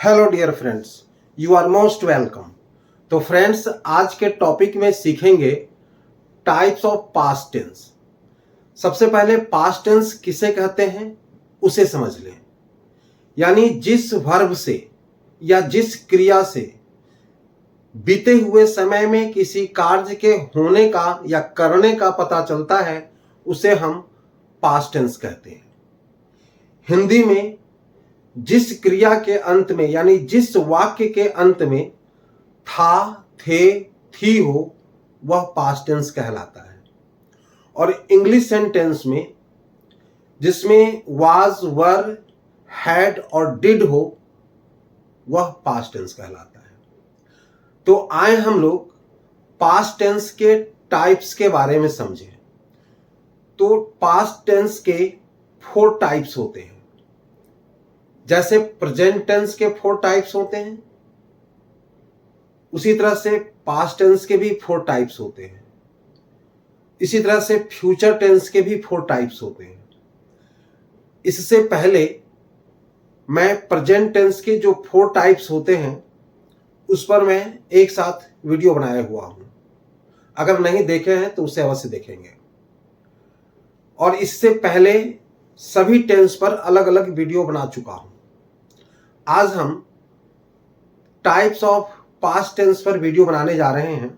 Hello dear friends, you are most welcome. तो friends, आज के टॉपिक में सीखेंगे टाइप्स ऑफ पास्ट टेंस। सबसे पहले पास्ट टेंस किसे कहते हैं उसे समझ लें। यानी जिस वर्ब से या जिस क्रिया से बीते हुए समय में किसी कार्य के होने का या करने का पता चलता है उसे हम पास्ट टेंस कहते हैं। हिंदी में जिस क्रिया के अंत में यानी जिस वाक्य के अंत में था, थे, थी हो वह पास्ट टेंस कहलाता है। और इंग्लिश सेंटेंस में जिसमें वाज, वर, हैड और डिड हो वह पास्ट टेंस कहलाता है। तो आए हम लोग पास्ट टेंस के टाइप्स के बारे में समझें। तो पास्ट टेंस के 4 टाइप्स होते हैं। जैसे प्रेजेंट टेंस के 4 टाइप्स होते हैं, उसी तरह से पास्ट टेंस के भी 4 टाइप्स होते हैं। इसी तरह से फ्यूचर टेंस के भी 4 टाइप्स होते हैं। इससे पहले मैं प्रेजेंट टेंस के जो 4 टाइप्स होते हैं उस पर मैं एक साथ वीडियो बनाया हुआ हूं। अगर नहीं देखे हैं तो उसे अवश्य देखेंगे। और इससे पहले सभी टेंस पर अलग अलग वीडियो बना चुका हूं। आज हम टाइप्स ऑफ पास्ट टेंस पर वीडियो बनाने जा रहे हैं,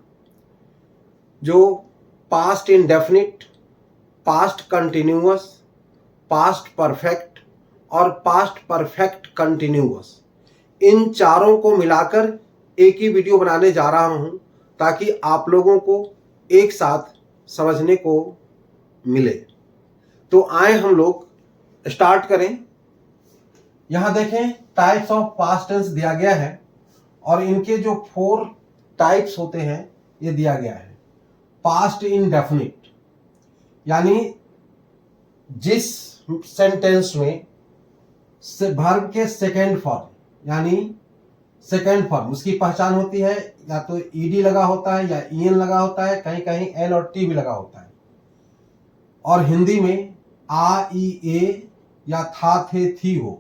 जो past indefinite, past continuous, past perfect और पास्ट परफेक्ट कंटिन्यूअस, इन चारों को मिलाकर एक ही वीडियो बनाने जा रहा हूं ताकि आप लोगों को एक साथ समझने को मिले। तो आए हम लोग स्टार्ट करें। यहां देखें, टाइप्स ऑफ पास्ट टेंस दिया गया है और इनके जो 4 टाइप्स होते हैं ये दिया गया है। पास्ट इंडेफिनिट यानी जिस सेंटेंस में वर्ब के सेकेंड फॉर्म यानी सेकेंड फॉर्म उसकी पहचान होती है, या तो ईडी लगा होता है या ईएन लगा होता है, कहीं कहीं एन और टी भी लगा होता है। और हिंदी में आ, ई, ए या था, थे, थी हो,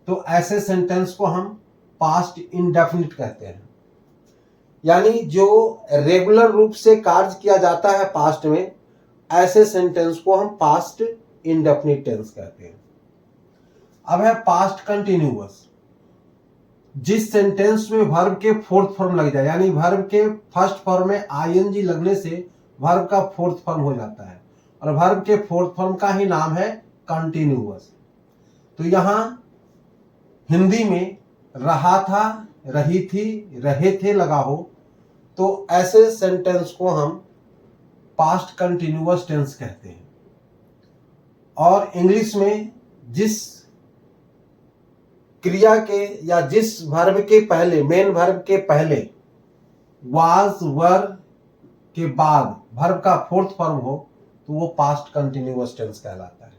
तो ऐसे सेंटेंस को हम पास्ट इंडेफिनिट कहते हैं। यानी जो रेगुलर रूप से कार्य किया जाता है पास्ट में, ऐसे सेंटेंस को हम पास्ट इंडेफिनिट टेंस कहते हैं। अब है पास्ट कंटिन्यूअस। जिस सेंटेंस में वर्ब के 4th फॉर्म लग जाए, यानी वर्ब के फर्स्ट फॉर्म में आईएनजी लगने से वर्ब का 4th फॉर्म हो जाता है और वर्ब के 4th फॉर्म का ही नाम है कंटिन्यूअस। तो यहां हिंदी में रहा था, रही थी, रहे थे लगा हो, तो ऐसे सेंटेंस को हम पास्ट कंटिन्यूअस टेंस कहते हैं। और इंग्लिश में जिस क्रिया के या जिस वर्ब के पहले, मेन वर्ब के पहले वाज, वर के बाद वर्ब का 4th फॉर्म हो तो वो पास्ट कंटिन्यूअस टेंस कहलाता है।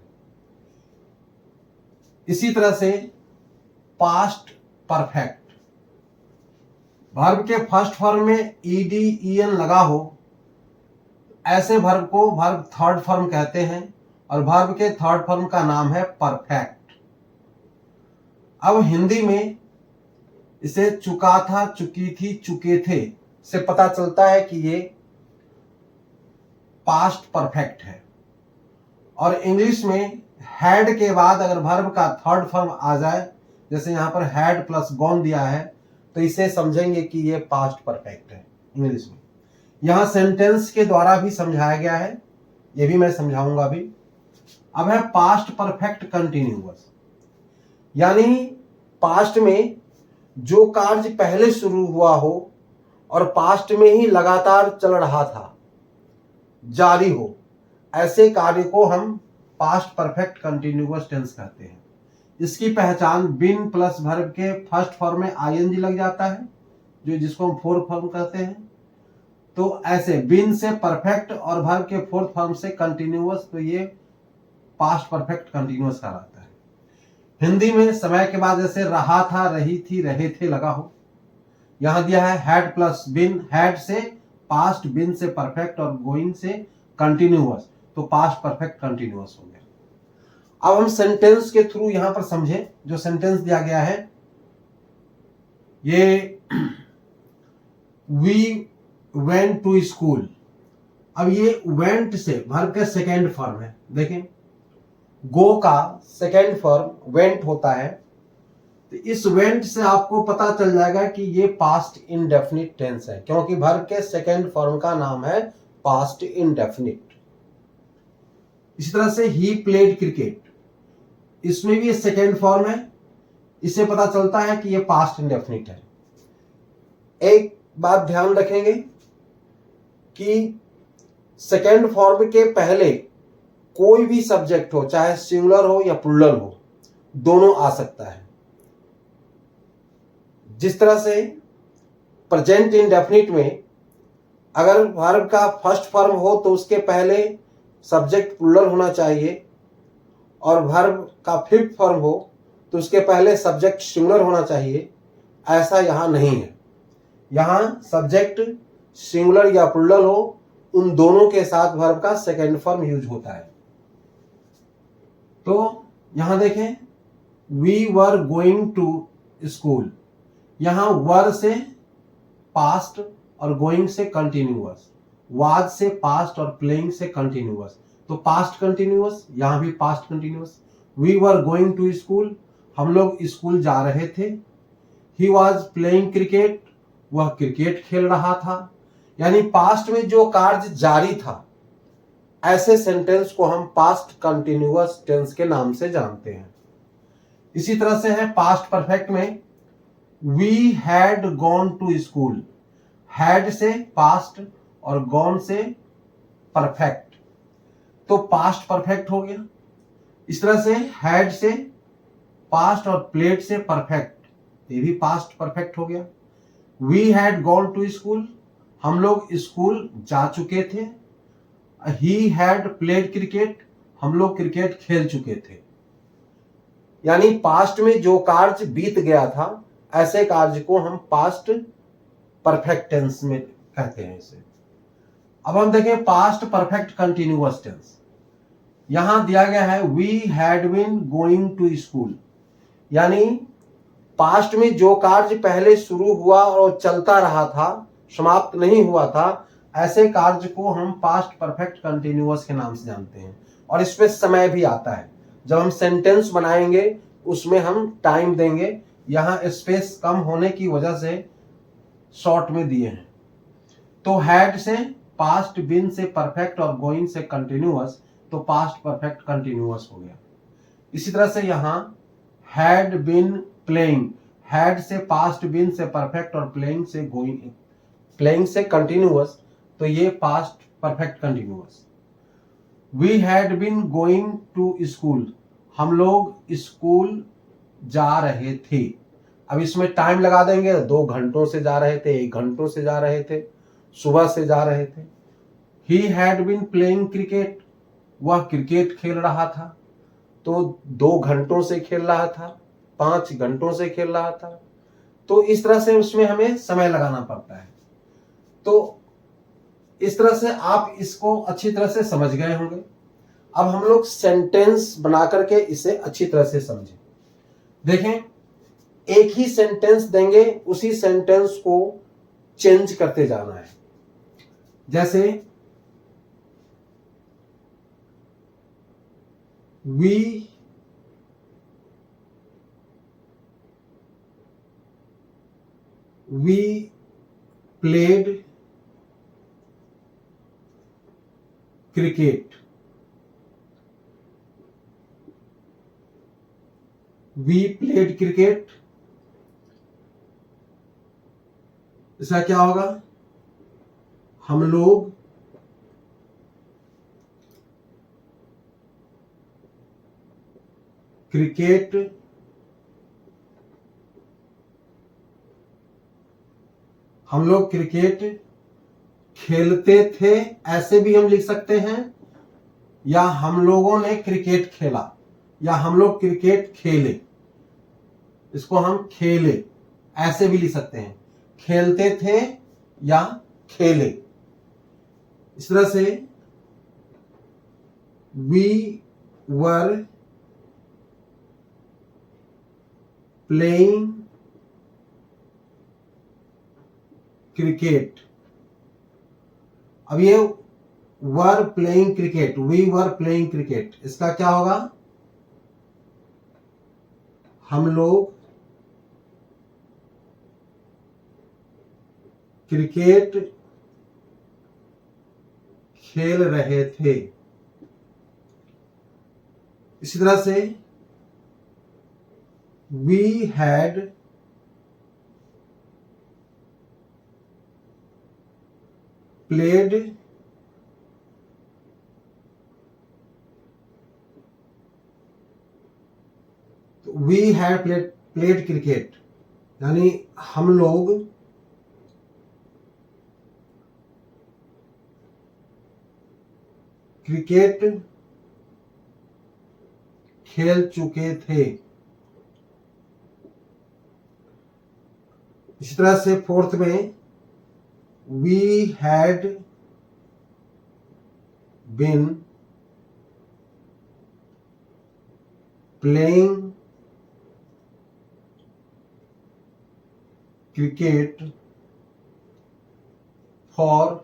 इसी तरह से पास्ट परफेक्ट, वर्ब के फर्स्ट फॉर्म में ईडी, ईएन लगा हो, ऐसे वर्ब को वर्ब 3rd फॉर्म कहते हैं और वर्ब के 3rd फॉर्म का नाम है परफेक्ट। अब हिंदी में इसे चुका था, चुकी थी, चुके थे से पता चलता है कि ये पास्ट परफेक्ट है। और इंग्लिश में हैड के बाद अगर वर्ब का 3rd फॉर्म आ जाए, जैसे यहां पर हैड प्लस गॉन दिया है, तो इसे समझेंगे कि ये पास्ट परफेक्ट है इंग्लिश में। यहां सेंटेंस के द्वारा भी समझाया गया है, ये भी मैं समझाऊंगा अभी। अब है पास्ट परफेक्ट कंटिन्यूअस, यानी पास्ट में जो कार्य पहले शुरू हुआ हो और पास्ट में ही लगातार चल रहा था, जारी हो, ऐसे कार्य को हम पास्ट परफेक्ट कंटिन्यूअस टेंस कहते हैं। इसकी पहचान बिन प्लस वर्ब के फर्स्ट फॉर्म में आईएनजी लग जाता है, जिसको हम 4th फॉर्म कहते हैं। तो ऐसे बिन से परफेक्ट और वर्ब के 4th फॉर्म से कंटिन्यूअस, तो ये पास्ट परफेक्ट कंटिन्यूअस कहलाता है। हिंदी में समय के बाद जैसे रहा था, रही थी, रहे थे लगा हो, यहां दिया है हैड प्लस बिन, हैड से पास्ट, बिन से परफेक्ट और गोइंग से कंटिन्यूअस, तो पास्ट परफेक्ट कंटिन्यूअस हो गया। अब हम सेंटेंस के थ्रू यहां पर समझें। जो सेंटेंस दिया गया है, ये वी वेंट टू स्कूल। अब ये वेंट से वर्ब का सेकेंड फॉर्म है। देखें, गो का सेकेंड फॉर्म वेंट होता है, तो इस वेंट से आपको पता चल जाएगा कि ये पास्ट इंडेफिनिट टेंस है, क्योंकि वर्ब के सेकेंड फॉर्म का नाम है पास्ट इंडेफिनिट। इसी तरह से ही प्लेड क्रिकेट, इसमें भी ये सेकेंड फॉर्म है, इससे पता चलता है कि ये पास्ट इंडेफिनिट है। एक बात ध्यान रखेंगे कि सेकेंड फॉर्म के पहले कोई भी सब्जेक्ट हो, चाहे सिंगुलर हो या प्लूरल हो, दोनों आ सकता है। जिस तरह से प्रेजेंट इंडेफिनिट में अगर वर्ब का फर्स्ट फॉर्म हो तो उसके पहले सब्जेक्ट प्लूरल होना चाहिए, और वर्ब का फिफ्थ फॉर्म हो तो उसके पहले सब्जेक्ट सिंगुलर होना चाहिए। ऐसा यहां नहीं है। यहां सब्जेक्ट सिंगुलर या प्लूरल हो, उन दोनों के साथ वर्ब का सेकेंड फॉर्म यूज होता है। तो यहां देखें, we were going to school, यहां वर से पास्ट और गोइंग से कंटिन्यूअस, वाज से पास्ट और प्लेइंग से कंटिन्यूअस, तो पास्ट कंटिन्यूअस, यहां भी past continuous. We were going to school, हम लोग स्कूल जा रहे थे। ही वॉज प्लेइंग क्रिकेट, वह क्रिकेट खेल रहा था। यानी पास्ट में जो कार्य जारी था, ऐसे सेंटेंस को हम पास्ट कंटिन्यूअस टेंस के नाम से जानते हैं। इसी तरह से है पास्ट परफेक्ट में, we had gone to school, had से पास्ट और गॉन से परफेक्ट, तो पास्ट परफेक्ट हो गया। इस तरह से हैड से पास्ट और प्लेड से परफेक्ट, ये भी पास्ट परफेक्ट हो गया। We had gone to school, हम लोग स्कूल जा चुके थे। ही हैड प्लेड क्रिकेट, हम लोग क्रिकेट खेल चुके थे। यानी पास्ट में जो कार्य बीत गया था, ऐसे कार्य को हम पास्ट परफेक्ट टेंस में कहते हैं इसे। अब हम देखें पास्ट परफेक्ट कंटिन्यूअस टेंस। यहां दिया गया है we had been going to school, यानी पास्ट में जो कार्य पहले शुरू हुआ और चलता रहा था, समाप्त नहीं हुआ था, ऐसे कार्य को हम पास्ट परफेक्ट कंटिन्यूअस के नाम से जानते हैं। और इसमें समय भी आता है, जब हम सेंटेंस बनाएंगे उसमें हम टाइम देंगे। यहां स्पेस कम होने की वजह से शॉर्ट में दिए हैं। तो हैड से पास्ट, बिन से परफेक्ट और गोइंग से कंटिन्यूअस, तो पास्ट परफेक्ट कंटिन्यूअस हो गया। इसी तरह से यहां हैड बिन प्लेइंग, हैड से पास्ट, बिन से परफेक्ट और प्लेइंग से गोइंग, प्लेइंग से कंटिन्यूअस, तो ये past perfect continuous. We had been going to school, हम लोग स्कूल जा रहे थे। अब इसमें टाइम लगा देंगे, 2 घंटों से जा रहे थे, 1 घंटों से जा रहे थे, सुबह से जा रहे थे। He had been playing cricket, वह क्रिकेट खेल रहा था, तो 2 घंटों से खेल रहा था, 5 घंटों से खेल रहा था। तो इस तरह से उसमें हमें समय लगाना पड़ता है। तो इस तरह से आप इसको अच्छी तरह से समझ गए होंगे। अब हम लोग सेंटेंस बना करके इसे अच्छी तरह से समझें। देखें, एक ही सेंटेंस देंगे, उसी सेंटेंस को चेंज करते जाना है। जैसे we played cricket, we played cricket, इसका क्या होगा, हम लोग क्रिकेट खेलते थे, ऐसे भी हम लिख सकते हैं, या हम लोगों ने क्रिकेट खेला, या हम लोग क्रिकेट खेले, इसको हम खेले ऐसे भी लिख सकते हैं। खेलते थे या खेले। इस तरह से वी वर प्लेइंग क्रिकेट। अब ये were playing cricket, we were playing cricket, इसका क्या होगा? हम लोग क्रिकेट खेल रहे थे। इसी तरह से we had played we had played cricket, यानी हम लोग क्रिकेट खेल चुके थे। इसी तरह से फोर्थ में we had been playing cricket for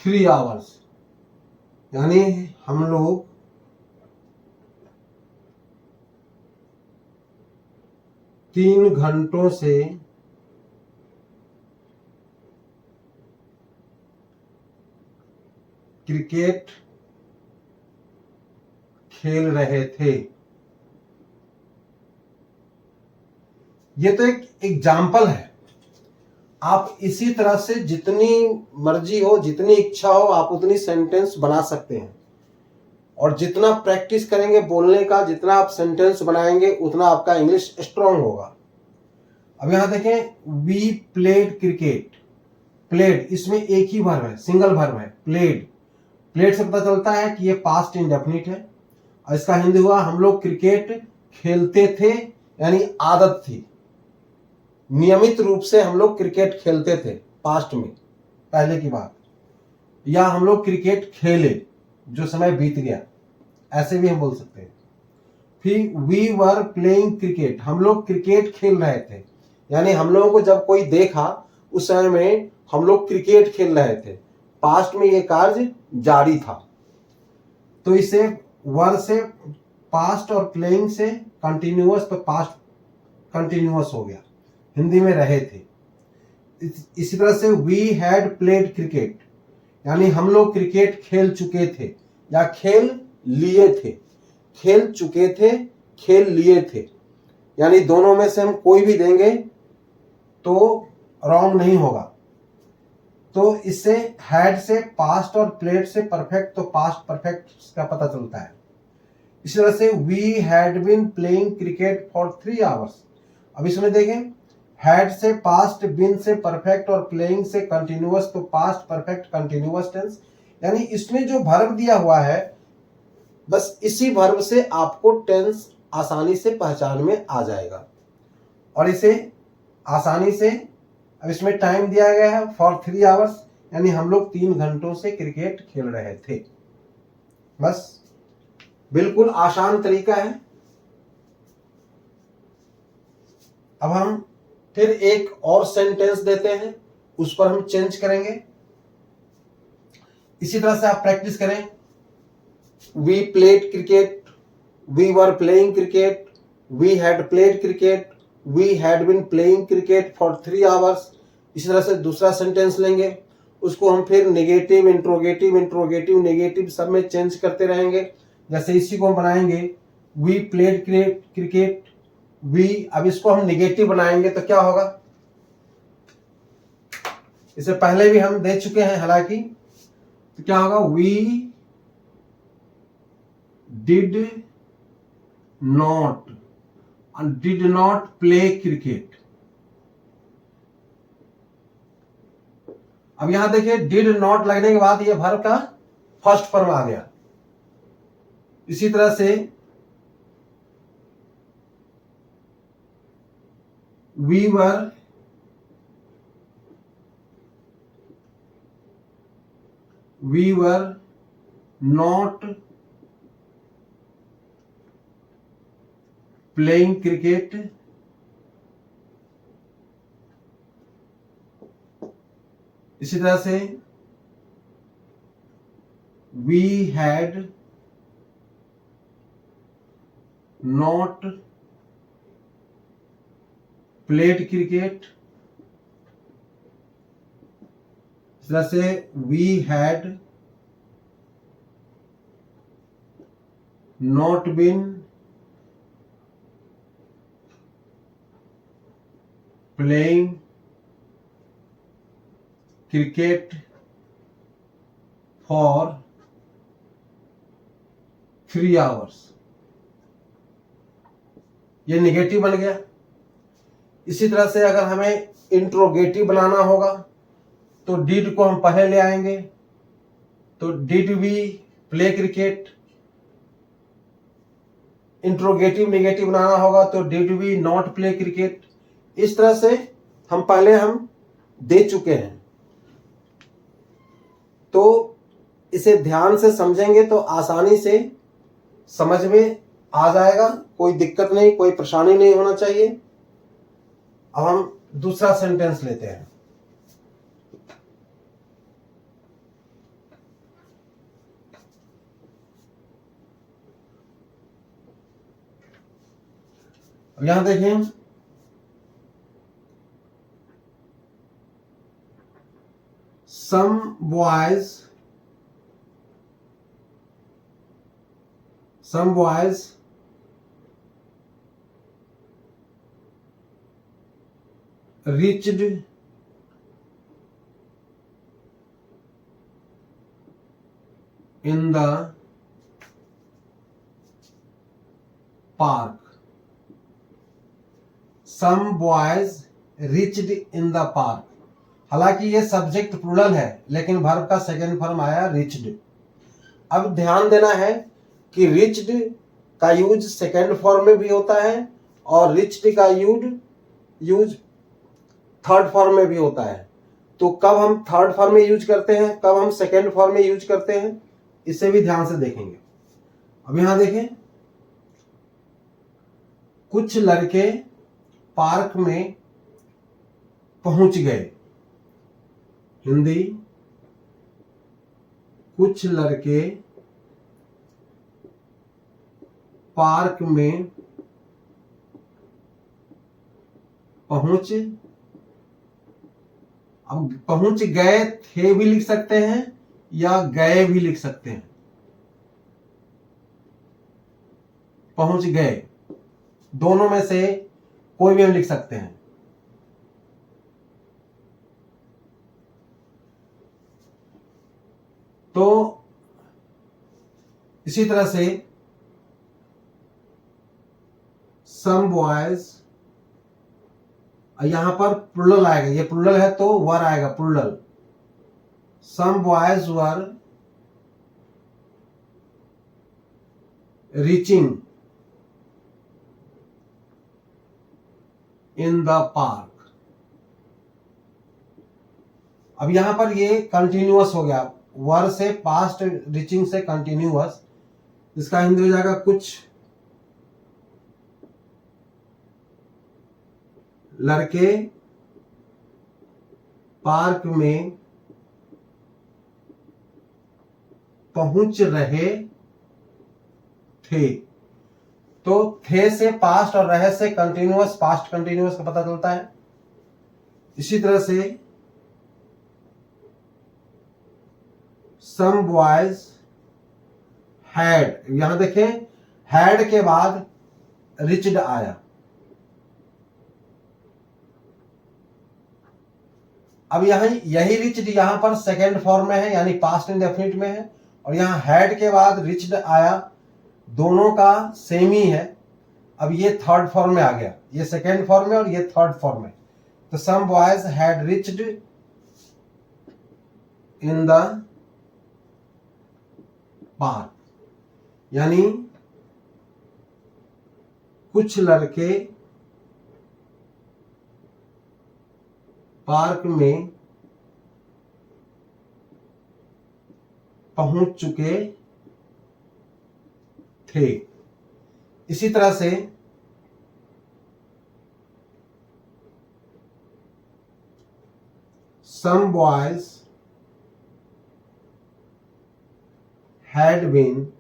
3 hours, यानी हम लोग 3 घंटों से क्रिकेट खेल रहे थे। ये तो एक एग्जाम्पल है। आप इसी तरह से जितनी मर्जी हो, जितनी इच्छा हो, आप उतनी सेंटेंस बना सकते हैं। और जितना प्रैक्टिस करेंगे बोलने का, जितना आप सेंटेंस बनाएंगे, उतना आपका इंग्लिश स्ट्रांग होगा। अब यहां देखें, वी प्लेड क्रिकेट। प्लेड, इसमें एक ही वर्ब है, सिंगल वर्ब है, प्लेड। प्लेड से पता चलता है कि ये पास्ट इंडेफिनिट है। और इसका हिंदी हुआ हम लोग क्रिकेट खेलते थे, यानी आदत थी, नियमित रूप से हम लोग क्रिकेट खेलते थे पास्ट में, पहले की बात। या हम लोग क्रिकेट खेले, जो समय बीत गया, ऐसे भी हम बोल सकते हैं। फिर वी वर प्लेइंग क्रिकेट, हम लोग क्रिकेट खेल रहे थे, यानी हम लोगों को जब कोई देखा उस समय में हम लोग क्रिकेट खेल रहे थे, पास्ट में ये कार्य जारी था। तो इसे वर से पास्ट और प्लेइंग से कंटिन्यूअस पे पास्ट कंटिन्यूअस हो गया, हिंदी में रहे थे। इसी तरह से वी हैड प्लेड क्रिकेट, यानी हम लोग क्रिकेट खेल चुके थे या खेल लिए थे। खेल चुके थे, खेल लिए थे, यानी दोनों में से हम कोई भी देंगे तो रॉन्ग नहीं होगा। तो इससे हैड से पास्ट और प्लेड से परफेक्ट, तो पास्ट परफेक्ट का पता चलता है। इसी तरह से we had been playing cricket for 3 hours. अब इसमें देखें, हैड से पास्ट, बिन से परफेक्ट और प्लेइंग से कंटिन्यूअस, तो पास्ट परफेक्ट कंटिन्यूअस टेंस। यानी इसमें जो वर्ब दिया हुआ है, बस इसी वर्ब से आपको टेंस आसानी से पहचान में आ जाएगा। और इसे आसानी से, अब इसमें टाइम दिया गया है फॉर 3 आवर्स, यानी हम लोग 3 घंटों से क्रिकेट खेल रहे थे। बस बिल्कुल आसान तरीका है। अब हम फिर एक और सेंटेंस देते हैं, उस पर हम चेंज करेंगे। इसी तरह से आप प्रैक्टिस करें। We played cricket, we were playing cricket, we had played cricket, we had been playing cricket for 3 hours. इसी तरह से दूसरा सेंटेंस लेंगे, उसको हम फिर नेगेटिव, इंट्रोगेटिव, इंट्रोगेटिव, नेगेटिव सब में चेंज करते रहेंगे। जैसे इसी को हम बनाएंगे, वी प्लेड क्रिकेट, वी, अब इसको हम नेगेटिव बनाएंगे तो क्या होगा? इसे पहले भी हम दे चुके हैं हालांकि, तो क्या होगा? We did not play cricket. अब यहां देखिए, डिड नॉट लगने के बाद ये वर्ब का फर्स्ट फॉर्म आ गया। इसी तरह से we were not playing cricket इसी तरह से we had not played cricket. इस तरह से we had not been playing cricket for 3 hours. ये निगेटिव बन गया। इसी तरह से अगर हमें इंट्रोगेटिव बनाना होगा तो डिड को हम पहले ले आएंगे, तो did we play cricket. Interrogative negative बनाना होगा तो did we not play cricket. इस तरह से हम दे चुके हैं, तो इसे ध्यान से समझेंगे तो आसानी से समझ में आ जाएगा, कोई दिक्कत नहीं, कोई परेशानी नहीं होना चाहिए। अब हम दूसरा सेंटेंस लेते हैं। अब यहां देखें, some boys reached in the park. Some boys reached in the park. हालांकि ये सब्जेक्ट प्लूरल है लेकिन वर्ब का सेकेंड फॉर्म आया रिच्ड। अब ध्यान देना है कि रिच्ड का यूज सेकेंड फॉर्म में भी होता है और रिच्ड का यूज थर्ड फॉर्म में भी होता है। तो कब हम थर्ड फॉर्म में यूज करते हैं, कब हम सेकेंड फॉर्म में यूज करते हैं, इसे भी ध्यान से देखेंगे। अब यहां देखें, कुछ लड़के पार्क में पहुंच गए। हिंदी, कुछ लड़के पार्क में पहुंच, अब पहुंच गए थे भी लिख सकते हैं या गए भी लिख सकते हैं। पहुंच गए, दोनों में से कोई भी हम लिख सकते हैं। तो इसी तरह से सम बॉयज, यहां पर प्लूरल आएगा, ये प्लूरल है तो वर आएगा plural. Some boys were reaching in the park. अब यहां पर ये कंटिन्यूअस हो गया, वर से पास्ट, रीचिंग से कंटिन्यूअस। इसका हिंदी हो जाएगा कुछ लड़के पार्क में पहुंच रहे थे। तो थे से पास्ट और रहे से कंटिन्यूअस, पास्ट कंटिन्यूअस का पता चलता है। इसी तरह से सम बॉयज हैड, यहां देखें हैड के बाद रिच्ड आया। अब यही रिच्ड यहां पर सेकेंड फॉर्म में है यानी पास्ट इंडेफिनिट में है, और यहां हैड के बाद रिच्ड आया, दोनों का सेम ही है। अब ये थर्ड फॉर्म में आ गया, ये सेकेंड फॉर्म में और ये थर्ड फॉर्म में। तो some boys had riched in the park, यानी कुछ लड़के पार्क में पहुंच चुके थे। इसी तरह से some boys had been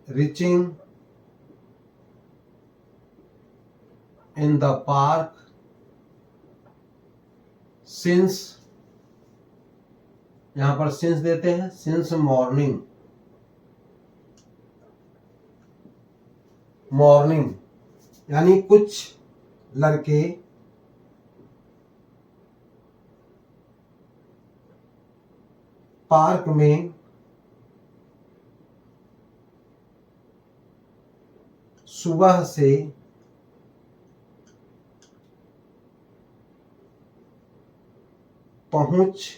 reaching in the park since, यहां पर since देते हैं, since मॉर्निंग यानी कुछ लड़के पार्क में सुबह से पहुंच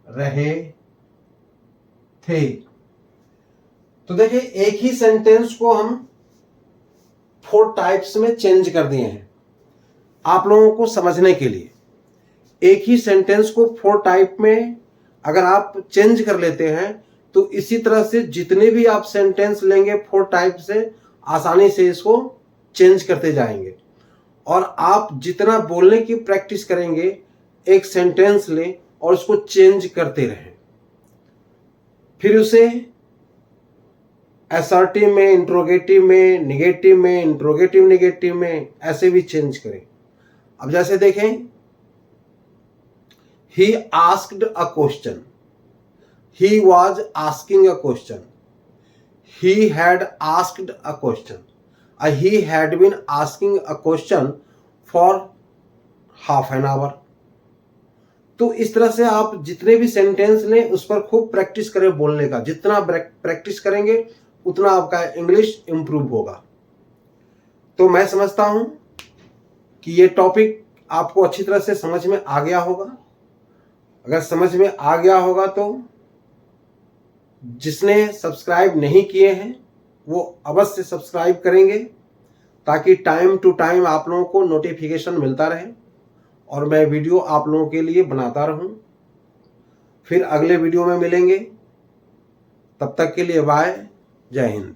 रहे थे। तो देखिए, एक ही सेंटेंस को हम 4 टाइप्स में चेंज कर दिए हैं आप लोगों को समझने के लिए। एक ही सेंटेंस को 4 टाइप में अगर आप चेंज कर लेते हैं तो इसी तरह से जितने भी आप सेंटेंस लेंगे 4 टाइप से, आसानी से इसको चेंज करते जाएंगे। और आप जितना बोलने की प्रैक्टिस करेंगे, एक सेंटेंस लें और उसको चेंज करते रहें, फिर उसे असर्टिव में, इंट्रोगेटिव में, निगेटिव में, इंट्रोगेटिव निगेटिव में, ऐसे भी चेंज करें। अब जैसे देखें, he asked a question, he was asking a question, he had asked a question, he had been asking a question for half an hour। तो इस तरह से आप जितने भी सेंटेंस लें उस पर खूब प्रैक्टिस करें बोलने का। जितना प्रैक्टिस करेंगे उतना आपका इंग्लिश इंप्रूव होगा। तो मैं समझता हूं कि ये टॉपिक आपको अच्छी तरह से समझ में आ गया होगा। अगर समझ में आ गया होगा तो जिसने सब्सक्राइब नहीं किए हैं वो अवश्य सब्सक्राइब करेंगे, ताकि टाइम टू टाइम आप लोगों को नोटिफिकेशन मिलता रहे और मैं वीडियो आप लोगों के लिए बनाता रहूं। फिर अगले वीडियो में मिलेंगे, तब तक के लिए बाय, जय हिंद।